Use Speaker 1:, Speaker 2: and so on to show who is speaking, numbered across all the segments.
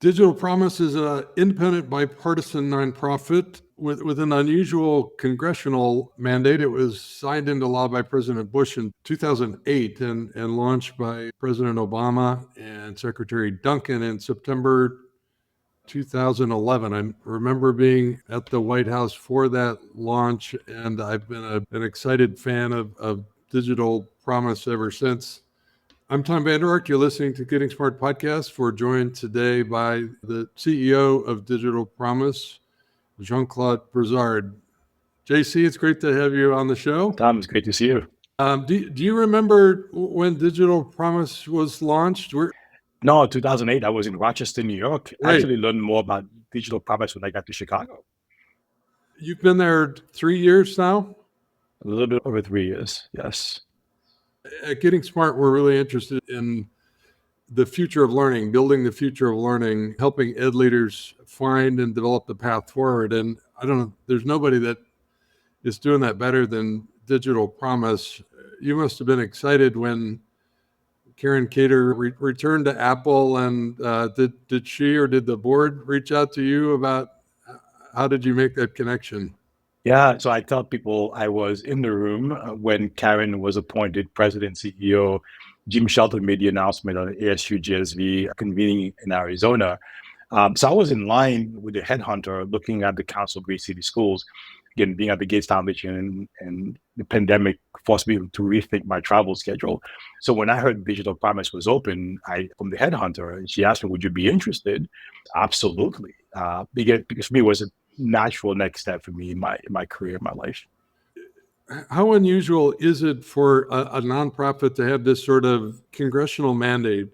Speaker 1: Digital Promise is an independent bipartisan nonprofit with an unusual congressional mandate. It was signed into law by President Bush in 2008 and launched by President Obama and Secretary Duncan in September 2011. I remember being at the White House for that launch, and I've been an excited fan of Digital Promise ever since. I'm Tom Vander Ark. You're listening to Getting Smart Podcast. We're joined today by the CEO of Digital Promise, Jean-Claude Brizard. JC, it's great to have you on the show.
Speaker 2: Tom, it's great to see you.
Speaker 1: Do you remember when Digital Promise was launched?
Speaker 2: No, 2008, I was in Rochester, New York.
Speaker 1: Right.
Speaker 2: I actually learned more about Digital Promise when I got to Chicago.
Speaker 1: You've been there 3 years now?
Speaker 2: A little bit over 3 years, yes.
Speaker 1: At Getting Smart, we're really interested in the future of learning, building the future of learning, helping ed leaders find and develop the path forward. And I don't know, there's nobody that is doing that better than Digital Promise. You must have been excited when Karen Cater returned to Apple, and did she or did the board reach out to you about how did you make that connection?
Speaker 2: Yeah, so I tell people I was in the room when Karen was appointed president CEO. Jim Shelton made the announcement on ASU GSV convening in Arizona. So I was in line with the headhunter looking at the Council of Great City Schools, again, being at the Gates Foundation, and the pandemic forced me to rethink my travel schedule. So when I heard Digital Promise was open, from the headhunter, she asked me, would you be interested? Absolutely. Because for me, it was a natural next step for me in my career, in my life.
Speaker 1: How unusual is it for a nonprofit to have this sort of congressional mandate?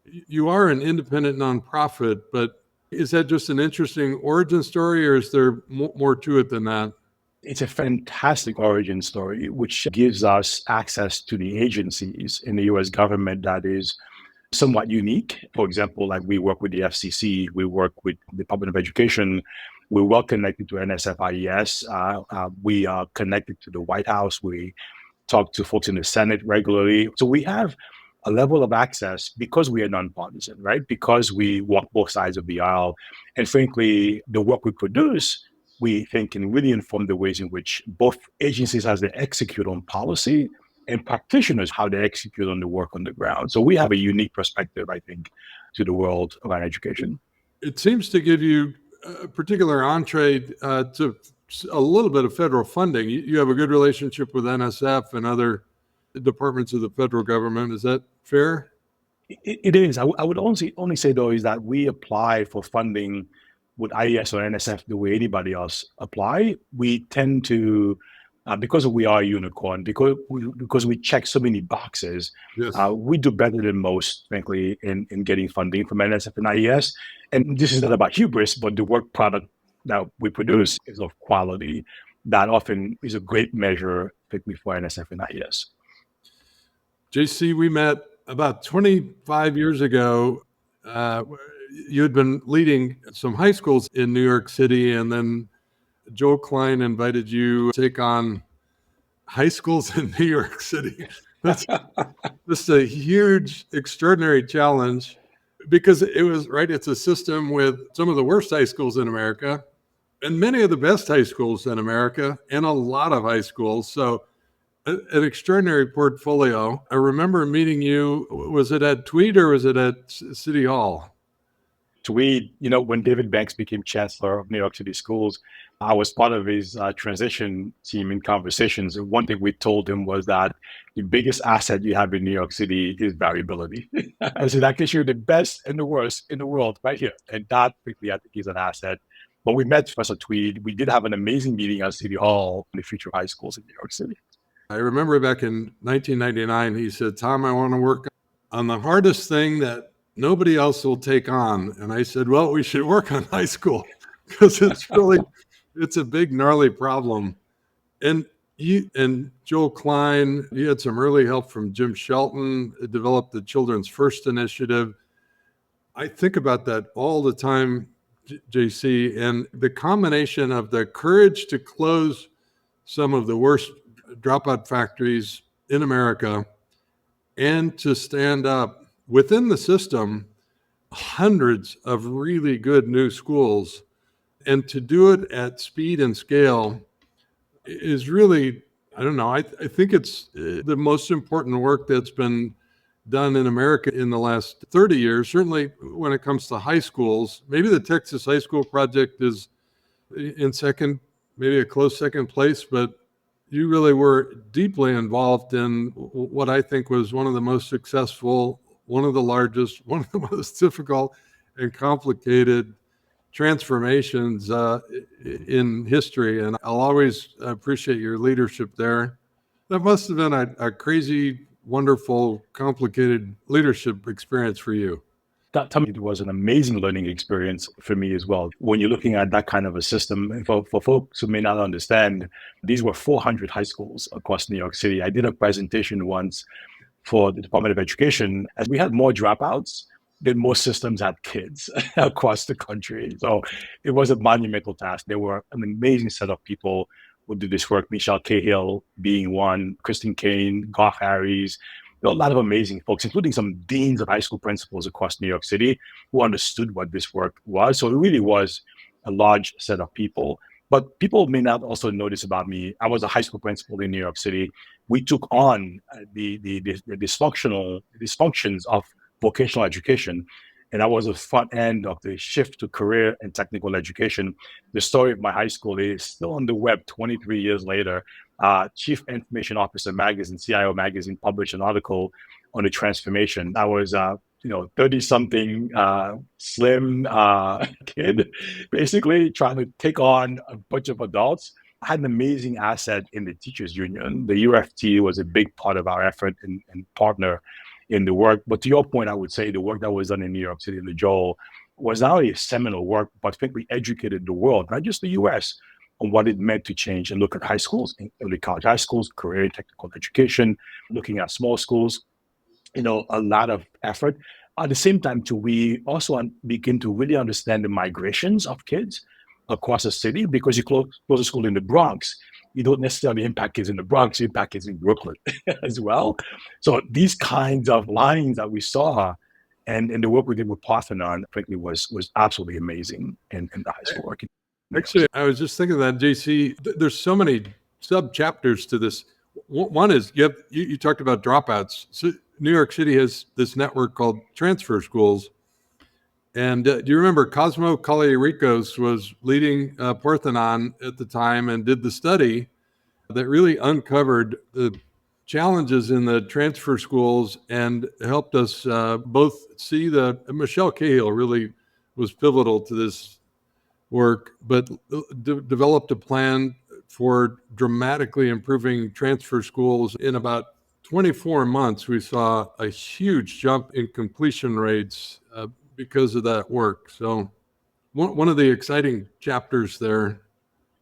Speaker 1: You are an independent nonprofit, but is that just an interesting origin story, or is there more to it than that?
Speaker 2: It's a fantastic origin story, which gives us access to the agencies in the U.S. government that is somewhat unique. For example, like we work with the FCC, we work with the Department of Education, we're well connected to NSF-IES, we are connected to the White House, we talk to folks in the Senate regularly. So we have a level of access because we are nonpartisan, right? Because we walk both sides of the aisle. And frankly, the work we produce, we think can really inform the ways in which both agencies as they execute on policy and practitioners, how they execute on the work on the ground. So we have a unique perspective, I think, to the world of our education.
Speaker 1: It seems to give you a particular entree to a little bit of federal funding. You have a good relationship with NSF and other departments of the federal government. Is that fair?
Speaker 2: It is. I would only say, though, is that we apply for funding with IES or NSF the way anybody else apply. We tend to, because we are a unicorn, because we check so many boxes,
Speaker 1: Yes.
Speaker 2: We do better than most, frankly, in getting funding from NSF and IES. And this is not about hubris, but the work product that we produce is of quality. That often is a great measure, particularly for NSF and IES.
Speaker 1: JC, we met about 25 years ago. You had been leading some high schools in New York City, and then Joe Klein invited you to take on high schools in New York City. That's just a huge, extraordinary challenge because it was, right, it's a system with some of the worst high schools in America and many of the best high schools in America and a lot of high schools. So an extraordinary portfolio. I remember meeting you. Was it at Tweed or was it at City Hall?
Speaker 2: Tweed, when David Banks became chancellor of New York City Schools, I was part of his transition team in conversations. And one thing we told him was that the biggest asset you have in New York City is variability. I said, I can show you the best and the worst in the world right here. And that, frankly, I think is an asset. When we met Professor Tweed, we did have an amazing meeting at City Hall on the future high schools in New York City.
Speaker 1: I remember back in 1999, he said, Tom, I want to work on the hardest thing that nobody else will take on. And I said, well, we should work on high school because it's a big, gnarly problem. And you and Joel Klein, you had some early help from Jim Shelton, developed the Children's First Initiative. I think about that all the time, JC, and the combination of the courage to close some of the worst dropout factories in America and to stand up within the system hundreds of really good new schools. And to do it at speed and scale is really, I don't know, I think it's the most important work that's been done in America in the last 30 years, certainly when it comes to high schools. Maybe the Texas High School Project is in second, maybe a close second place, but you really were deeply involved in what I think was one of the most successful, one of the largest, one of the most difficult and complicated transformations in history. And I'll always appreciate your leadership there. That must have been a crazy, wonderful, complicated leadership experience for you.
Speaker 2: That time it was an amazing learning experience for me as well. When you're looking at that kind of a system, for folks who may not understand, these were 400 high schools across New York City. I did a presentation once for the Department of Education, as we had more dropouts than most systems had kids across the country. So it was a monumental task. There were an amazing set of people who did this work, Michelle Cahill being one, Kristen Kane, Garth Harries. There were a lot of amazing folks, including some deans of high school principals across New York City who understood what this work was. So it really was a large set of people. But people may not also notice about me. I was a high school principal in New York City. We took on the dysfunctions of vocational education, and I was the front end of the shift to career and technical education. The story of my high school is still on the web 23 years later. Chief Information Officer magazine, CIO magazine, published an article on the transformation. I was 30-something slim kid, basically trying to take on a bunch of adults. I had an amazing asset in the teachers union. The UFT was a big part of our effort and partner in the work. But to your point, I would say the work that was done in New York City in the Joel was not only a seminal work, but I think we educated the world, not just the US, on what it meant to change and look at high schools, early college high schools, career and technical education, looking at small schools, a lot of effort. At the same time, too, we also begin to really understand the migrations of kids across the city, because you close a school in the Bronx, you don't necessarily impact kids in the Bronx, you impact kids in Brooklyn as well. So these kinds of lines that we saw and the work we did with Parthenon, frankly, was absolutely amazing in the high school work.
Speaker 1: Actually, I was just thinking that, JC, there's so many sub chapters to this. One is you talked about dropouts. So New York City has this network called transfer schools. And do you remember Cosmo Collier-Ricos was leading Parthenon at the time and did the study that really uncovered the challenges in the transfer schools and helped us both see Michelle Cahill really was pivotal to this work, but developed a plan for dramatically improving transfer schools. In about 24 months, we saw a huge jump in completion rates because of that work. So one of the exciting chapters there.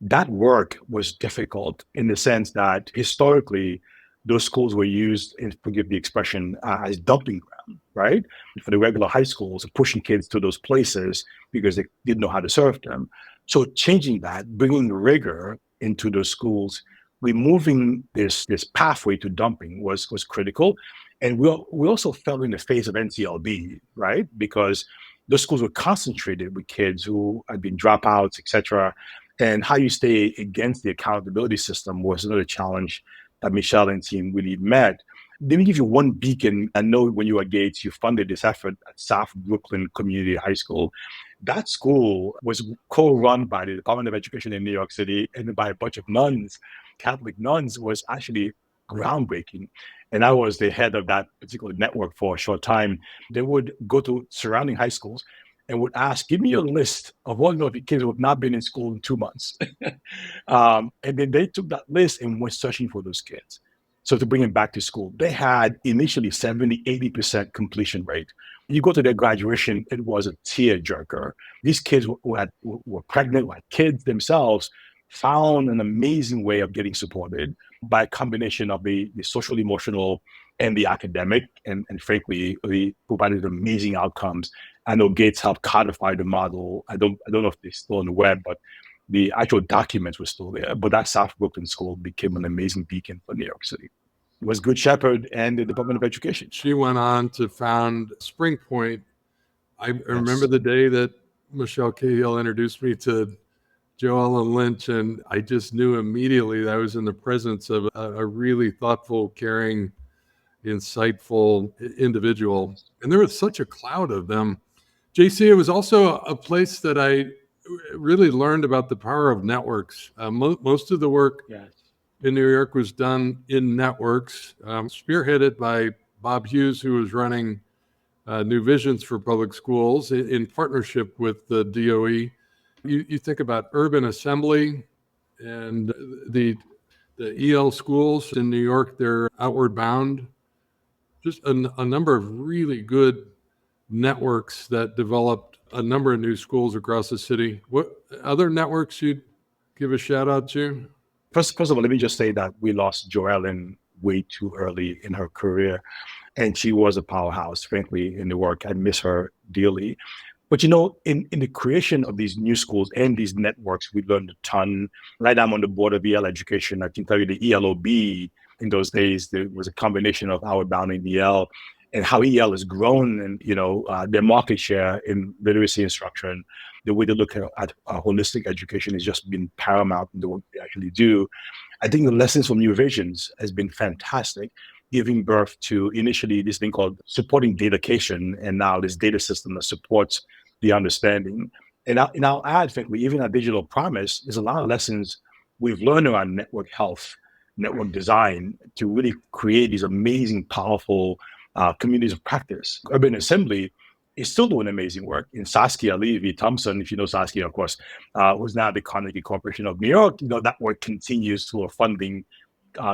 Speaker 2: That work was difficult in the sense that historically, those schools were used, and forgive the expression, as dumping ground, right? For the regular high schools, pushing kids to those places because they didn't know how to serve them. So changing that, bringing rigor into those schools, removing this pathway to dumping was critical. And we also fell in the face of NCLB, right? Because those schools were concentrated with kids who had been dropouts, et cetera. And how you stay against the accountability system was another challenge that Michelle and team really met. Let me give you one beacon. I know when you were at Gates, you funded this effort at South Brooklyn Community High School. That school was co-run by the Department of Education in New York City and by a bunch of nuns, Catholic nuns, was actually groundbreaking. And I was the head of that particular network for a short time. They would go to surrounding high schools and would ask, give me a list of all of the kids who have not been in school in 2 months. And then they took that list and went searching for those kids. So to bring them back to school, they had initially 70, 80% completion rate. You go to their graduation, it was a tearjerker. These kids who were pregnant, who had kids themselves, found an amazing way of getting supported by a combination of the social, emotional, and the academic. And frankly, we provided amazing outcomes. I know Gates helped codify the model. I don't know if they're still on the web, but the actual documents were still there. But that South Brooklyn school became an amazing beacon for New York City. It was Good Shepherd and the Department of Education.
Speaker 1: She went on to found Spring Point I remember the day that Michelle Cahill introduced me to Joe Allen Lynch, and I just knew immediately that I was in the presence of a really thoughtful, caring, insightful individual. And there was such a cloud of them. JC, it was also a place that I really learned about the power of networks. Most of the work in New York was done in networks, spearheaded by Bob Hughes, who was running New Visions for Public Schools in partnership with the DOE. You think about urban assembly and the EL schools in New York, they're outward bound. Just a number of really good networks that developed a number of new schools across the city. What other networks you'd give a shout out to?
Speaker 2: First of all, let me just say that we lost Joellen way too early in her career. And she was a powerhouse, frankly, in the work. I miss her dearly. But in the creation of these new schools and these networks, we learned a ton. Right now, I'm on the board of EL education. I can tell you the ELOB in those days, there was a combination of outward bound and EL, and how EL has grown, and their market share in literacy instruction, the way they look at holistic education has just been paramount in the work they actually do. I think the lessons from New Visions has been fantastic, giving birth to initially this thing called supporting datacation, and now this data system that supports the understanding. And I'll add, frankly, even at Digital Promise, there's a lot of lessons we've learned around network health, network design, to really create these amazing, powerful communities of practice. Urban Assembly is still doing amazing work. In Saskia Levy-Thompson, if you know Saskia, of course, who's now the Carnegie Corporation of New York, that work continues through a funding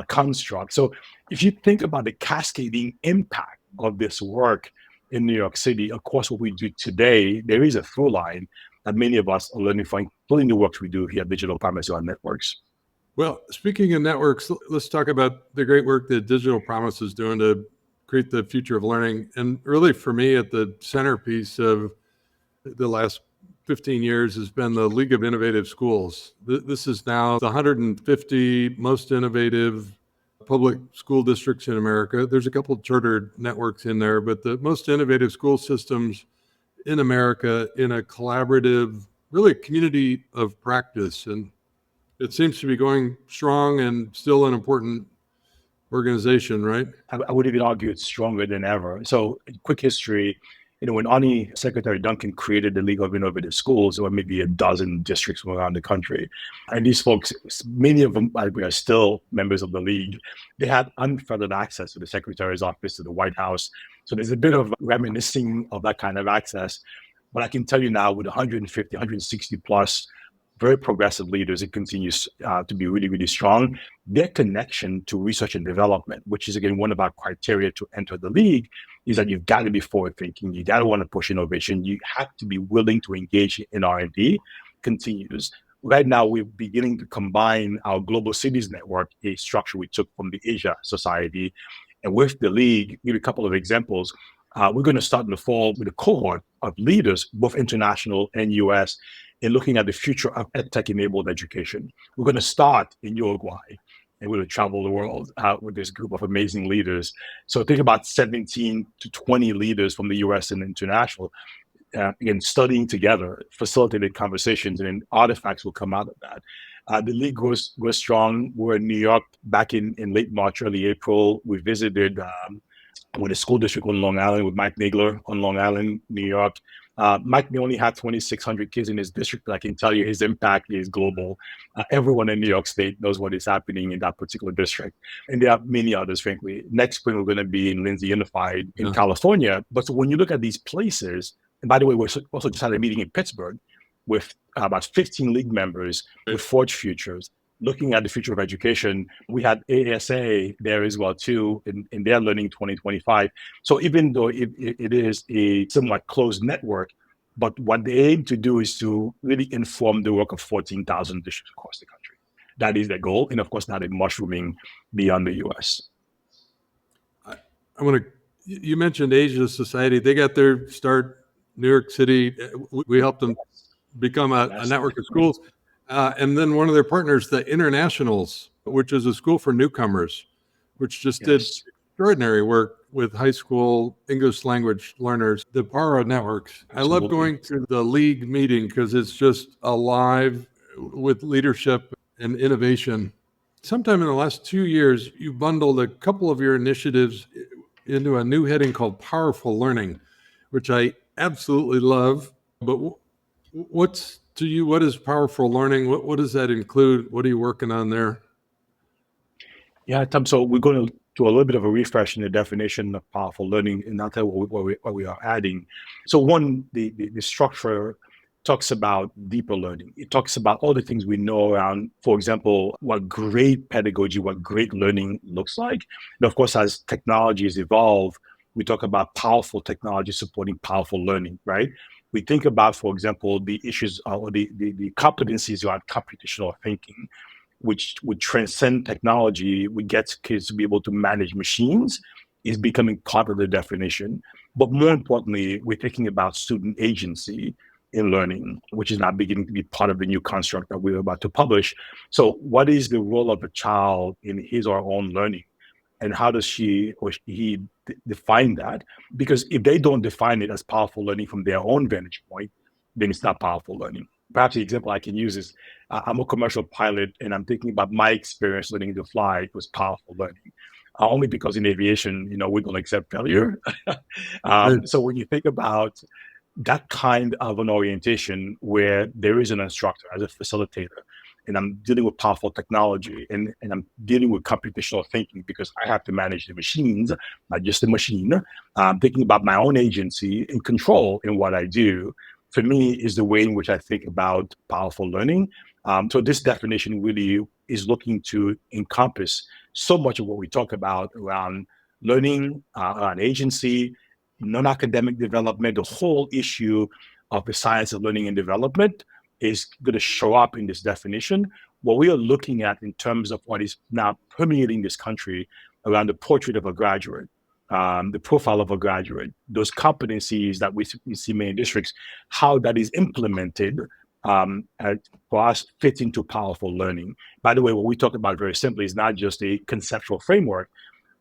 Speaker 2: construct. So if you think about the cascading impact of this work in New York City, of course, what we do today, there is a through line that many of us are learning from, including the work we do here at Digital Promise on networks.
Speaker 1: Well, speaking of networks, let's talk about the great work that Digital Promise is doing to create the future of learning. And really, for me, at the centerpiece of the last 15 years has been the League of Innovative Schools. This is now the 150 most innovative public school districts in America. There's a couple of chartered networks in there, but the most innovative school systems in America in a collaborative, really community of practice. And it seems to be going strong and still an important organization, right?
Speaker 2: I would even argue it's stronger than ever. So, quick history. When Ani Secretary Duncan created the League of Innovative Schools, there were maybe a dozen districts around the country. And these folks, many of them are still members of the League. They had unfettered access to the Secretary's office, to the White House. So there's a bit of reminiscing of that kind of access. But I can tell you now, with 150, 160 plus very progressive leaders, it continues to be really, really strong. Their connection to research and development, which is, again, one of our criteria to enter the League, is that you've got to be forward thinking. You got to want to push innovation. You have to be willing to engage in R&D, continues. Right now, we're beginning to combine our Global Cities Network, a structure we took from the Asia Society, and with the League. Give you a couple of examples. We're going to start in the fall with a cohort of leaders, both international and US, in looking at the future of EdTech-enabled education. We're going to start in Uruguay, and we're going to travel the world with this group of amazing leaders. So think about 17 to 20 leaders from the US and international, again, studying together, facilitated conversations, and then artifacts will come out of that. The League was strong. We're in New York back in late March, early April. We visited with a school district on Long Island with Mike Nagler on Long Island, New York. Mike may only have 2,600 kids in his district, but I can tell you his impact is global. Everyone in New York State knows what is happening in that particular district. And there are many others, frankly. Next spring, we're going to be in Lindsay Unified in California. But so when you look at these places, and by the way, we're also just had a meeting in Pittsburgh with about 15 League members with Forge Futures, looking at the future of education. We had ASA there as well, too, in their Learning 2025. So even though it is a somewhat closed network, but what they aim to do is to really inform the work of 14,000 districts across the country. That is their goal. And of course, now they're mushrooming beyond the US.
Speaker 1: You mentioned Asia Society. They got their start New York City. We helped them become a network of schools. And then one of their partners, the Internationals, which is a school for newcomers, which just did extraordinary work with high school English language learners, the PARA networks. I love
Speaker 2: Absolutely.
Speaker 1: going to the league meeting because it's just alive with leadership and innovation. Sometime in the last 2 years, you bundled a couple of your initiatives into a new heading called Powerful Learning, which I absolutely love. But what's to you, what is powerful learning? What does that include? What are you working on there?
Speaker 2: Yeah, Tom. So we're going to do a little bit of a refresh in the definition of powerful learning, and that's what we are adding. So one, the structure talks about deeper learning. It talks about all the things we know around, for example, what great pedagogy, what great learning looks like. And of course, as technologies evolve, we talk about powerful technology supporting powerful learning, right? We think about, for example, the issues or the competencies around computational thinking, which would transcend technology, would get kids to be able to manage machines, is becoming part of the definition. But more importantly, we're thinking about student agency in learning, which is now beginning to be part of the new construct that we're about to publish. So, what is the role of a child in his or her own learning? And how does she or he define that? Because if they don't define it as powerful learning from their own vantage point, then it's not powerful learning. Perhaps the example I can use is I'm a commercial pilot and I'm thinking about my experience learning to fly. It was powerful learning. Only because in aviation, we don't accept failure.
Speaker 1: Right.
Speaker 2: So when you think about that kind of an orientation where there is an instructor as a facilitator, and I'm dealing with powerful technology and I'm dealing with computational thinking because I have to manage the machines, not just the machine. I'm thinking about my own agency and control in what I do. For me, is the way in which I think about powerful learning. So this definition really is looking to encompass so much of what we talk about around learning, around agency, non-academic development. The whole issue of the science of learning and development is going to show up in this definition. What we are looking at in terms of what is now permeating this country around the portrait of a graduate, the profile of a graduate, those competencies that we see in many districts, how that is implemented for us fits into powerful learning. By the way, what we talk about very simply is not just a conceptual framework,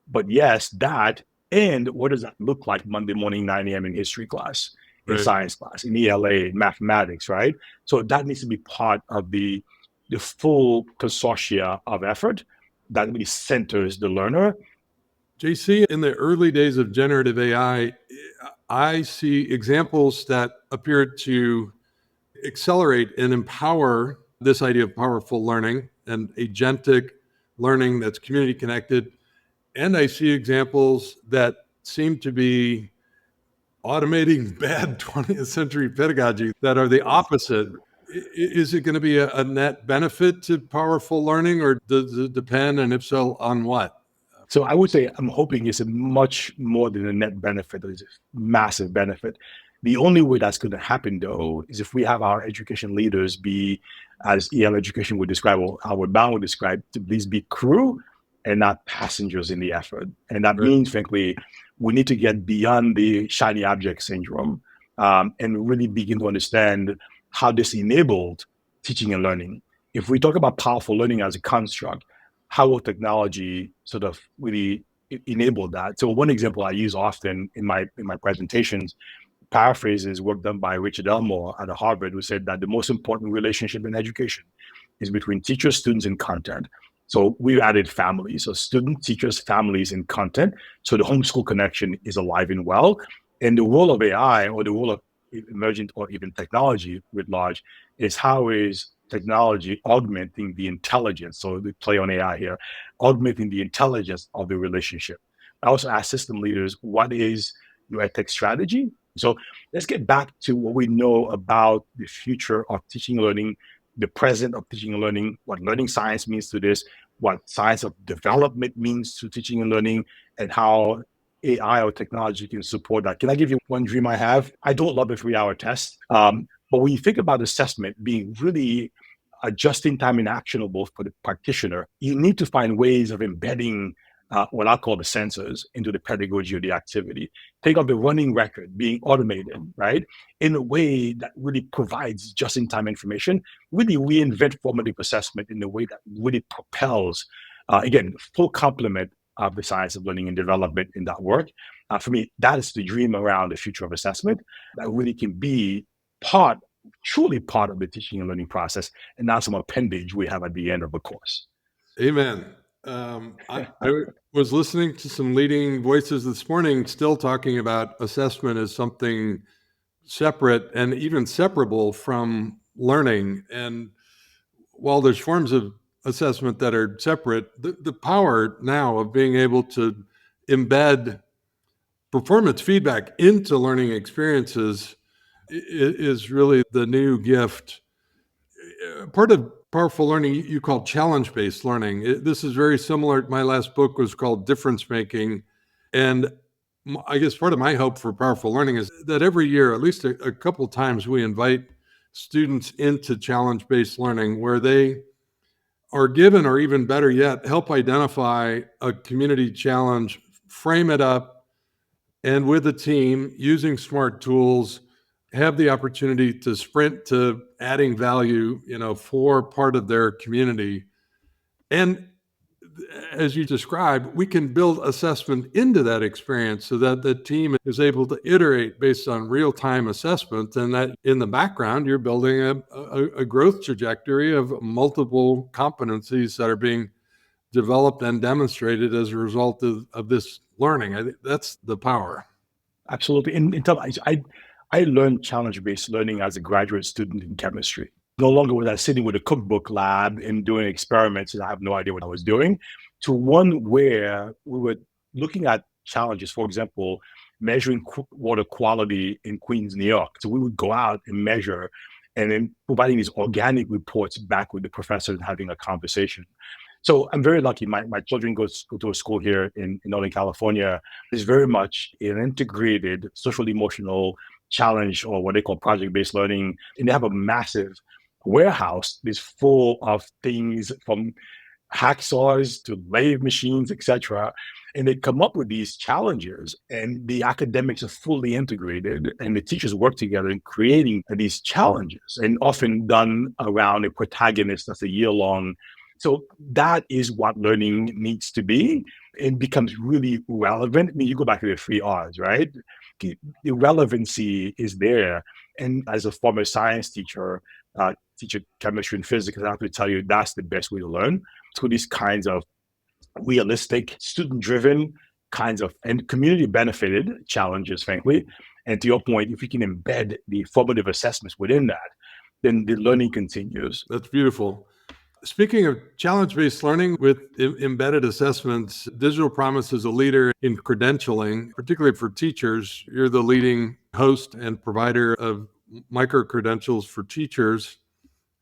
Speaker 2: but yes, that, and what does that look like Monday morning, 9 a.m. in history class, in
Speaker 1: Right.
Speaker 2: science class, in ELA, in mathematics, right? So that needs to be part of the full consortia of effort that really centers the learner.
Speaker 1: JC, in the early days of generative I see examples that appear to accelerate and empower this idea of powerful learning and agentic learning that's community connected. And I see examples that seem to be automating bad 20th century pedagogy that are the opposite. Is it going to be a net benefit to powerful learning, or does it depend? And if so, on what?
Speaker 2: So I would say I'm hoping it's a much more than a net benefit. It's a massive benefit. The only way that's going to happen, though, is if we have our education leaders be, as EL education would describe, or Outward Bound would describe, to please be crew and not passengers in the effort. And that
Speaker 1: Right.
Speaker 2: means, frankly, we need to get beyond the shiny object syndrome and really begin to understand how this enabled teaching and learning. If we talk about powerful learning as a construct, how will technology sort of really enable that? So one example I use often in my presentations paraphrases work done by Richard Elmore at Harvard, who said that the most important relationship in education is between teachers, students, and content. So we've added families, so students, teachers, families, and content. So the homeschool connection is alive and well. And the role of AI or the role of emergent or even technology writ large is how is technology augmenting the intelligence. So we play on AI here, augmenting the intelligence of the relationship. I also ask system leaders, what is your ethics strategy? So let's get back to what we know about the future of teaching and learning, the present of teaching and learning, what learning science means to this, what science of development means to teaching and learning, and how AI or technology can support that. Can I give you one dream I have? I don't love a 3-hour test. But when you think about assessment being really just in time and actionable for the practitioner, you need to find ways of embedding what I call the sensors into the pedagogy of the activity. Think of the running record being automated, right? In a way that really provides just in time information, really reinvent formative assessment in a way that really propels, again, full complement of the science of learning and development in that work. For me, that is the dream around the future of assessment that really can be part, truly part of the teaching and learning process, and not some appendage we have at the end of a course.
Speaker 1: Amen. I was listening to some leading voices this morning, still talking about assessment as something separate and even separable from learning. And while there's forms of assessment that are separate, the power now of being able to embed performance feedback into learning experiences is really the new gift. Part of powerful learning you call challenge-based learning. This is very similar. My last book was called Difference Making. And I guess part of my hope for powerful learning is that every year, at least a couple times, we invite students into challenge-based learning where they are given, or even better yet, help identify a community challenge, frame it up, and with a team using smart tools, have the opportunity to sprint to adding value, for part of their community. And as you described, we can build assessment into that experience so that the team is able to iterate based on real-time assessment, and that in the background, you're building a growth trajectory of multiple competencies that are being developed and demonstrated as a result of this learning. I think that's the power.
Speaker 2: Absolutely. I learned challenge-based learning as a graduate student in chemistry. No longer was I sitting with a cookbook lab and doing experiments and I have no idea what I was doing, to one where we were looking at challenges, for example, measuring water quality in Queens, New York. So we would go out and measure and then providing these organic reports back with the professor and having a conversation. So I'm very lucky. My children go to a school here in Northern California. It's very much an integrated social emotional challenge, or what they call project-based learning. And they have a massive warehouse that's full of things from hacksaws to lathe machines, etc. And they come up with these challenges, and the academics are fully integrated, and the teachers work together in creating these challenges, and often done around a protagonist that's a year-long. So that is what learning needs to be. It becomes really relevant. I mean, you go back to the 3 Rs, right? The relevancy is there. And as a former science teacher, teacher chemistry and physics, I have to tell you that's the best way to learn, through these kinds of realistic, student-driven kinds of and community benefited challenges, frankly. And to your point, if we can embed the formative assessments within that, then the learning continues.
Speaker 1: That's beautiful. Speaking of challenge-based learning with embedded assessments, Digital Promise is a leader in credentialing, particularly for teachers. You're the leading host and provider of micro-credentials for teachers.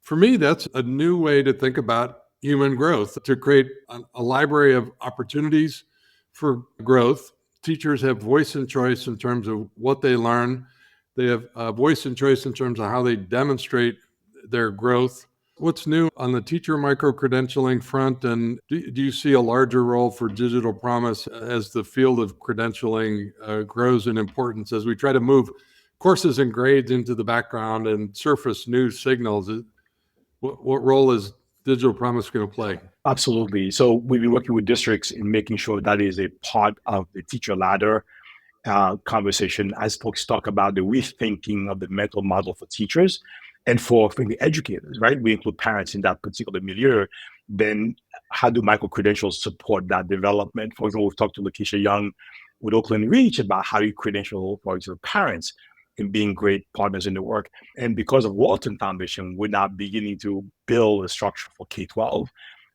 Speaker 1: For me, that's a new way to think about human growth, to create a library of opportunities for growth. Teachers have voice and choice in terms of what they learn. They have a voice and choice in terms of how they demonstrate their growth. What's new on the teacher micro-credentialing front, and do you see a larger role for Digital Promise as the field of credentialing grows in importance as we try to move courses and grades into the background and surface new signals? What role is Digital Promise going to play?
Speaker 2: Absolutely. So we've been working with districts in making sure that is a part of the teacher ladder conversation, as folks talk about the rethinking of the mental model for teachers and for the educators, right? We include parents in that particular milieu. Then how do micro-credentials support that development? For example, we've talked to Lakeisha Young with Oakland Reach about how you credential, for example, parents in being great partners in the work. And because of Walton Foundation, we're now beginning to build a structure for K-12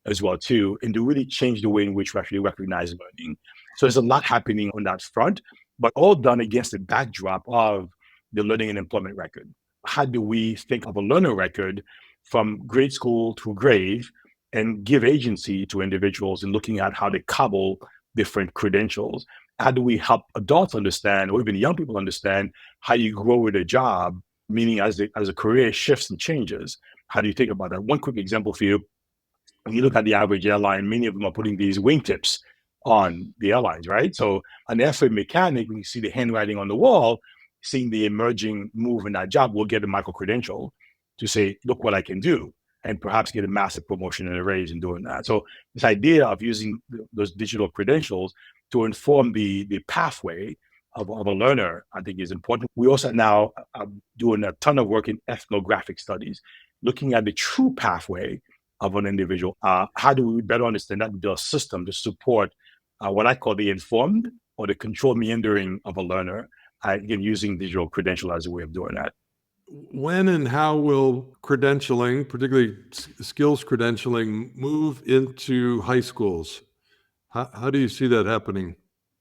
Speaker 2: as well too, and to really change the way in which we actually recognize learning. So there's a lot happening on that front, but all done against the backdrop of the learning and employment record. How do we think of a learner record from grade school to grade and give agency to individuals in looking at how they cobble different credentials? How do we help adults understand, or even young people understand, how you grow with a job, meaning as a career shifts and changes? How do you think about that? One quick example for you. When you look at the average airline, many of them are putting these wingtips on the airlines, right? So an airframe mechanic, when you see the handwriting on the wall, seeing the emerging move in that job, will get a micro-credential to say, look what I can do. and perhaps get a massive promotion and a raise in doing that. So this idea of using those digital credentials to inform the pathway of a learner, I think is important. We also now are doing a ton of work in ethnographic studies, looking at the true pathway of an individual. How do we better understand that, build a system to support what I call the informed or the controlled meandering of a learner, again, using digital credential as a way of doing that.
Speaker 1: When and how will credentialing, particularly skills credentialing, move into high schools? How do you see that happening?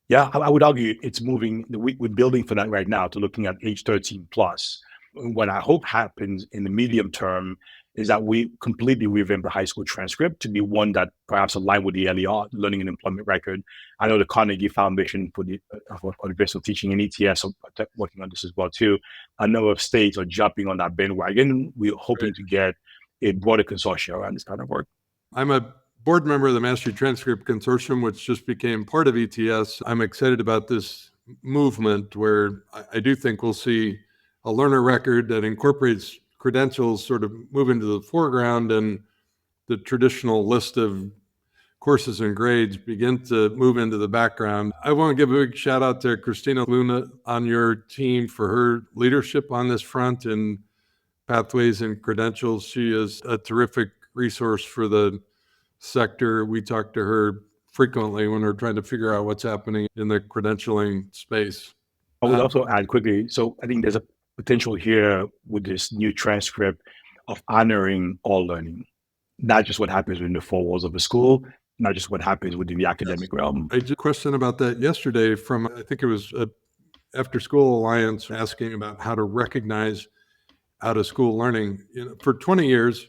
Speaker 2: Yeah, I would argue it's moving. We're building for that right now to looking at age 13 plus. What I hope happens in the medium term is that we completely revamp the high school transcript to be one that perhaps aligned with the LER, Learning and Employment Record. I know the Carnegie Foundation for the Universal Teaching and ETS are working on this as well too. A number of states are jumping on that bandwagon. We're hoping to get a broader consortium around this kind of work.
Speaker 1: I'm a board member of the Mastery Transcript Consortium, which just became part of ETS. I'm excited about this movement where I do think we'll see a learner record that incorporates credentials sort of move into the foreground, and the traditional list of courses and grades begin to move into the background. I want to give a big shout out to Christina Luna on your team for her leadership on this front in pathways and credentials. She is a terrific resource for the sector. We talk to her frequently when we're trying to figure out what's happening in the credentialing space.
Speaker 2: I would also add quickly, so I think there's a potential here with this new transcript of honoring all learning, not just what happens within the four walls of a school, not just what happens within the academic realm.
Speaker 1: I did a question about that yesterday from, I think it was a After School Alliance, asking about how to recognize out of school learning. For 20 years,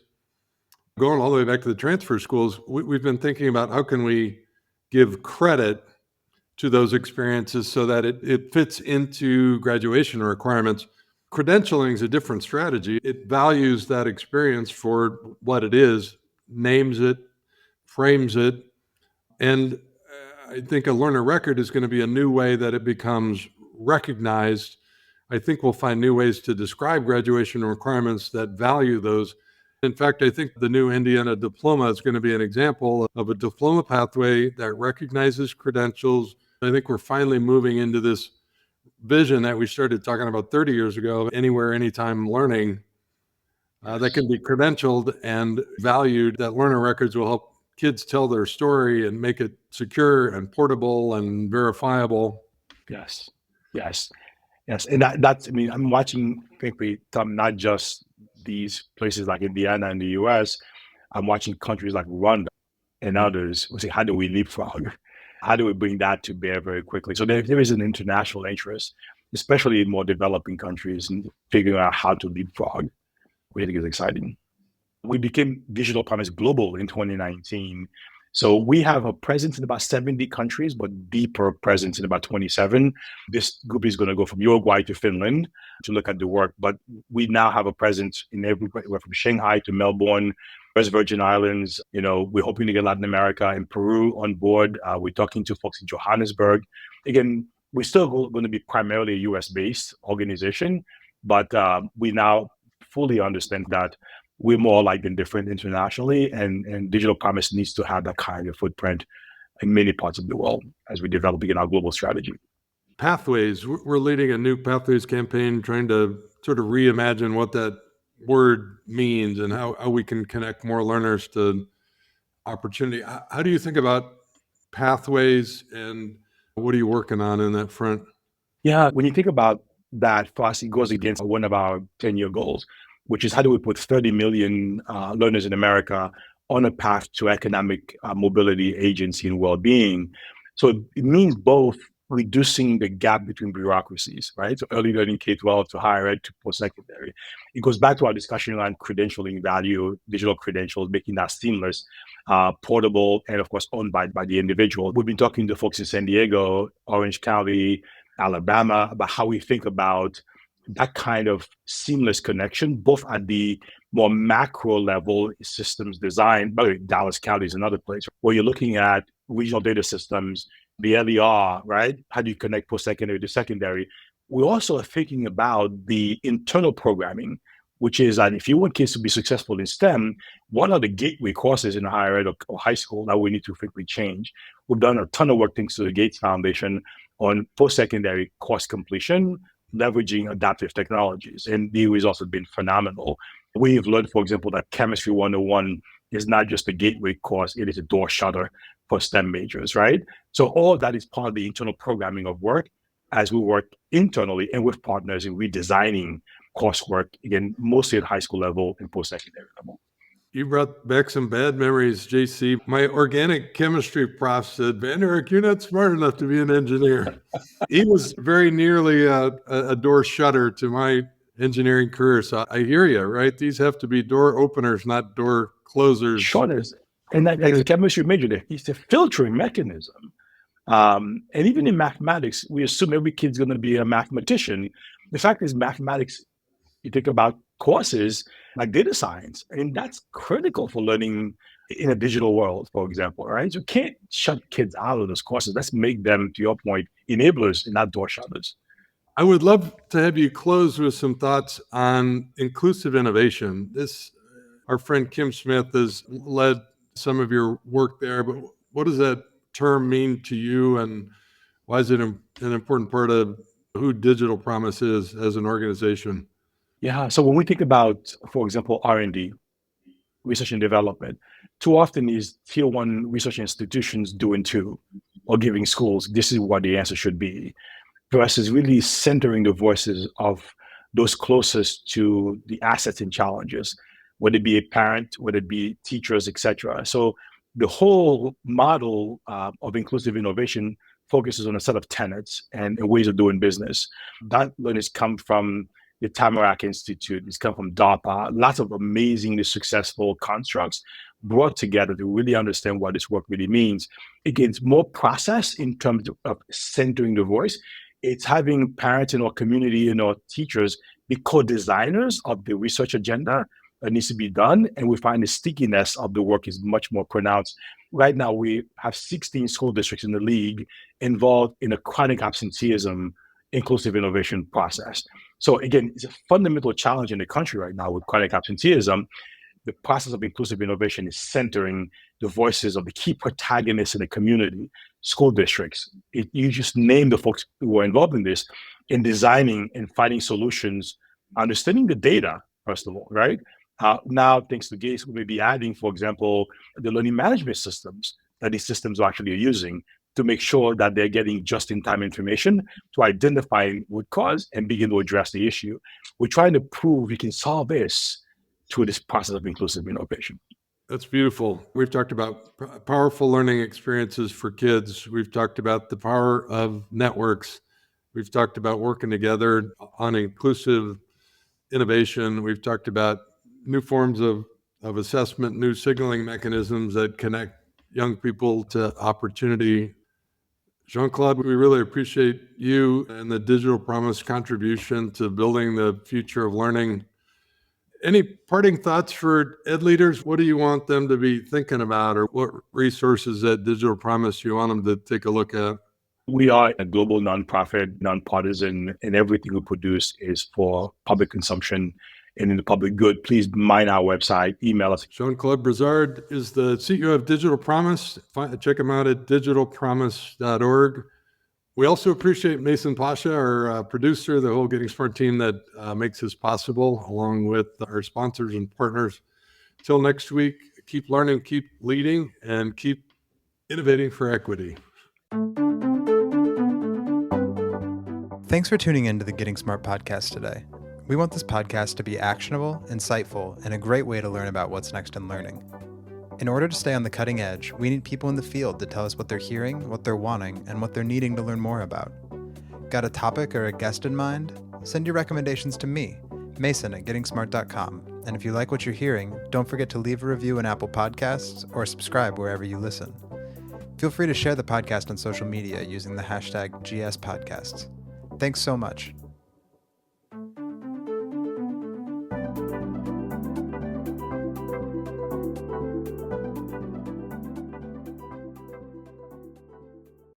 Speaker 1: going all the way back to the transfer schools, we've been thinking about how can we give credit to those experiences so that it fits into graduation requirements. Credentialing is a different strategy. It values that experience for what it is, names it, frames it, and I think a learner record is going to be a new way that it becomes recognized. I think we'll find new ways to describe graduation requirements that value those. In fact, I think the new Indiana diploma is going to be an example of a diploma pathway that recognizes credentials. I think we're finally moving into this vision that we started talking about 30 years ago, anywhere, anytime learning, that can be credentialed and valued, that learner records will help kids tell their story and make it secure and portable and verifiable.
Speaker 2: Yes, yes, yes. And that's, I mean, I'm watching, frankly, Tom, not just these places like Indiana and the US, I'm watching countries like Rwanda and others. We say, how do we leapfrog? How do we bring that to bear very quickly? So there is an international interest, especially in more developing countries, in figuring out how to leapfrog, which I think is exciting. We became Digital Promise Global in 2019. So we have a presence in about 70 countries, but deeper presence in about 27. This group is going to go from Uruguay to Finland to look at the work, but we now have a presence in everywhere from Shanghai to Melbourne, West Virgin Islands. We're hoping to get Latin America and Peru on board. We're talking to folks in Johannesburg. Again, we're still going to be primarily a US-based organization, but we now fully understand that we're more alike than different internationally, and Digital Promise needs to have that kind of footprint in many parts of the world as we develop in our global strategy.
Speaker 1: Pathways, we're leading a new Pathways campaign, trying to sort of reimagine what that word means and how we can connect more learners to opportunity. How do you think about pathways, and what are you working on in that front?
Speaker 2: Yeah, when you think about that, for us, it goes against one of our 10-year goals, which is how do we put 30 million learners in America on a path to economic mobility, agency, and well-being. So it means both reducing the gap between bureaucracies, right? So early learning, K-12 to higher ed to post-secondary. It goes back to our discussion around credentialing value, digital credentials, making that seamless, portable, and of course, owned by the individual. We've been talking to folks in San Diego, Orange County, Alabama, about how we think about that kind of seamless connection, both at the more macro level systems design. By the way, Dallas County is another place where you're looking at regional data systems, the LER, right? How do you connect post-secondary to secondary? We also are thinking about the internal programming which is that if you want kids to be successful in STEM, what are the gateway courses in higher ed or high school that we need to frequently change? We've done a ton of work thanks to the Gates Foundation on post-secondary course completion, leveraging adaptive technologies, and the results have been phenomenal. We've learned, for example, that Chemistry 101 is not just a gateway course, it is a door shutter for STEM majors, right? So all of that is part of the internal programming of work as we work internally and with partners in redesigning coursework, again, mostly at high school level and post-secondary level.
Speaker 1: You brought back some bad memories, JC. My organic chemistry prof said, Vander Ark, you're not smart enough to be an engineer. He was very nearly a door shutter to my engineering career. So I hear you, right? These have to be door openers, not door closers.
Speaker 2: Shutters. And that, as a chemistry major, it's a filtering mechanism. And even in mathematics, we assume every kid's going to be a mathematician. The fact is, mathematics, you think about courses like data science, and that's critical for learning in a digital world, for example, right? So you can't shut kids out of those courses. Let's make them, to your point, enablers and not door shutters.
Speaker 1: I would love to have you close with some thoughts on inclusive innovation. Our friend Kim Smith has led some of your work there, but what does that term mean to you, and why is it an important part of who Digital Promise is as an organization?
Speaker 2: Yeah, so when we think about, for example, R&D, research and development, too often is tier one research institutions doing two or giving schools, this is what the answer should be. For us, is really centering the voices of those closest to the assets and challenges, whether it be a parent, whether it be teachers, et cetera. So the whole model of inclusive innovation focuses on a set of tenets and ways of doing business. That learnings come from the Tamarack Institute, it's come from DARPA, lots of amazingly successful constructs brought together to really understand what this work really means. Again, it's more process in terms of centering the voice. It's having parents in our community and our teachers be co-designers of the research agenda that needs to be done. And we find the stickiness of the work is much more pronounced. Right now, we have 16 school districts in the league involved in a chronic absenteeism inclusive innovation process. So again, it's a fundamental challenge in the country right now with chronic absenteeism. The process of inclusive innovation is centering the voices of the key protagonists in the community, school districts. You just name the folks who are involved in this, in designing and finding solutions, understanding the data, first of all, right? Now, thanks to Gates, we may be adding, for example, the learning management systems that these systems are actually using to make sure that they're getting just-in-time information to identify root cause and begin to address the issue. We're trying to prove we can solve this through this process of inclusive innovation.
Speaker 1: That's beautiful. We've talked about powerful learning experiences for kids. We've talked about the power of networks. We've talked about working together on inclusive innovation. We've talked about new forms of assessment, new signaling mechanisms that connect young people to opportunity. Jean-Claude, we really appreciate you and the Digital Promise contribution to building the future of learning. Any parting thoughts for ed leaders? What do you want them to be thinking about, or what resources at Digital Promise you want them to take a look at?
Speaker 2: We are a global nonprofit, nonpartisan, and everything we produce is for public consumption and in the public good. Please mind our website, email us.
Speaker 1: Jean-Claude Brizard is the CEO of Digital Promise. Check him out at digitalpromise.org. We also appreciate Mason Pasha, our producer, the whole Getting Smart team that makes this possible, along with our sponsors and partners. Till next week, keep learning, keep leading, and keep innovating for equity.
Speaker 3: Thanks for tuning in to the Getting Smart podcast today. We want this podcast to be actionable, insightful, and a great way to learn about what's next in learning. In order to stay on the cutting edge, we need people in the field to tell us what they're hearing, what they're wanting, and what they're needing to learn more about. Got a topic or a guest in mind? Send your recommendations to me, Mason at gettingsmart.com. And if you like what you're hearing, don't forget to leave a review in Apple Podcasts or subscribe wherever you listen. Feel free to share the podcast on social media using the hashtag GSPodcasts. Thanks so much.